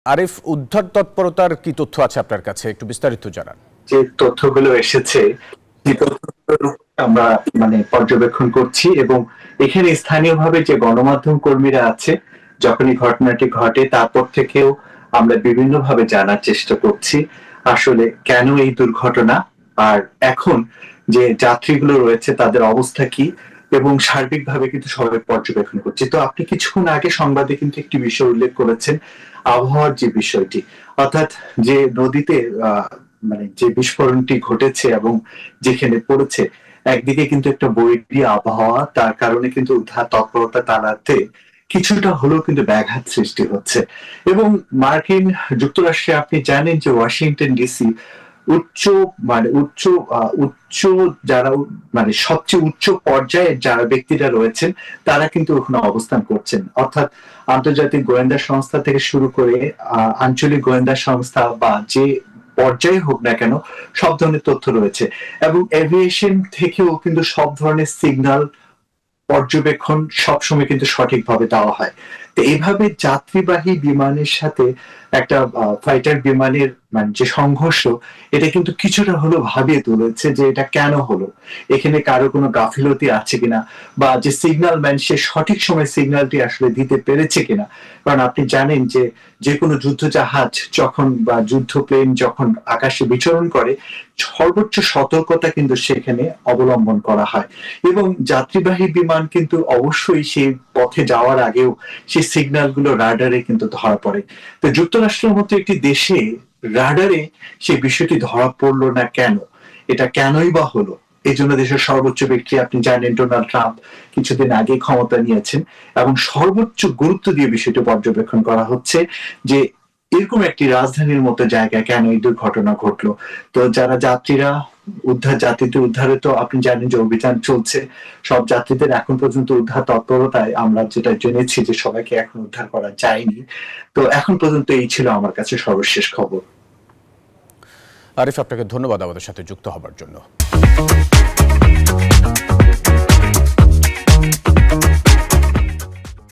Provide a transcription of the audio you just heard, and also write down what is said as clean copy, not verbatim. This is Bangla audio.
আরিফ, উদ্ধার তৎপরতার কি তথ্য আছে আপনার কাছে, একটু বিস্তারিত জানান। যে তথ্যগুলো এসেছে সেই তথ্যগুলো আমরা পর্যবেক্ষণ করছি, এবং এখানে স্থানীয়ভাবে যে গণমাধ্যম কর্মীরা আছে, যখনই ঘটনাটি ঘটে তারপর থেকেও আমরা বিভিন্নভাবে জানার চেষ্টা করছি আসলে কেন এই দুর্ঘটনা, আর এখন যে যাত্রীগুলো রয়েছে তাদের অবস্থা কি, এবং সার্বিকভাবে কিন্তু সবাই পর্যবেক্ষণ করছি। তো আপনি কিছুক্ষণ আগে সংবাদে কিন্তু একটি বিষয় উল্লেখ করেছেন, আবহাওয়ার যে বিষয়টি, অর্থাৎ যে নদীতে যে বিস্ফোরণটি ঘটেছে এবং যেখানে পড়েছে, একদিকে কিন্তু একটা বৈরী আবহাওয়া, তার কারণে কিন্তু উদ্ধার তৎপরতা চালাতে কিছুটা হলেও কিন্তু ব্যাঘাত সৃষ্টি হচ্ছে। এবং মার্কিন যুক্তরাষ্ট্রে আপনি জানেন যে ওয়াশিংটন ডিসি উচ্চ উচ্চ উচ্চ যারা সবচেয়ে উচ্চ পর্যায়ে যারা ব্যক্তিরা রয়েছেন তারা কিন্তু ওখানে অবস্থান করছেন, অর্থাৎ আন্তর্জাতিক গোয়েন্দা সংস্থা থেকে শুরু করে আঞ্চলিক গোয়েন্দা সংস্থা বা যে পর্যায়ে হোক না কেন, সব ধরনের তথ্য রয়েছে। এবং এভিয়েশন থেকেও কিন্তু সব ধরনের সিগন্যাল পর্যবেক্ষণ সবসময় কিন্তু সঠিকভাবে দেওয়া হয়। তো এইভাবে যাত্রীবাহী বিমানের সাথে একটা ফাইটার বিমানের যে সংঘর্ষ, এটা কিন্তু কিছুটা হলেও ভাবিয়ে তুলেছে যে এটা কেন হলো, এখানে কারো কোনো গাফিলতি আছে কিনা, বা যে সিগন্যাল ম্যান সে সঠিক সময় সিগন্যালটি আসলে দিতে পেরেছে কিনা। কারণ আপনি জানেন যে যে কোনো যুদ্ধ জাহাজ যখন বা যুদ্ধ প্লেন যখন আকাশে বিচরণ করে, সর্বোচ্চ সতর্কতা কিন্তু সেখানে অবলম্বন করা হয়, এবং যাত্রীবাহী বিমান কিন্তু অবশ্যই সেই পথে যাওয়ার আগেও সেই সিগন্যাল গুলো রাডারে কিন্তু ধরা পড়ে। তো যুক্তরাষ্ট্রের মতো একটি দেশে রাডারে সেই বিষয়টি ধরা পড়লো না কেন, এটা কেনই বা হলো? এই জন্য দেশের সর্বোচ্চ ব্যক্তি আপনি জানেন ডোনাল্ড ট্রাম্প কিছুদিন আগে ক্ষমতা নিয়েছেন, এবং সর্বোচ্চ গুরুত্ব দিয়ে বিষয়টি পর্যবেক্ষণ করা হচ্ছে যে এরকম একটি রাজধানীর মতো জায়গায় কেন এই দুর্ঘটনা ঘটলো। তো যারা যাত্রীরা যাত্রীদের উদ্ধারে তো আপনি জানেন যে অভিযান চলছে, সব যাত্রীদের এখন পর্যন্ত উদ্ধার তৎপরতায় আমরা যেটা জেনেছি যে সবাইকে এখন উদ্ধার করা যায়নি। তো এখন পর্যন্ত এই ছিল আমার কাছে সর্বশেষ খবর। আরিফ, আপনাকে ধন্যবাদ আমাদের সাথে যুক্ত হবার জন্য।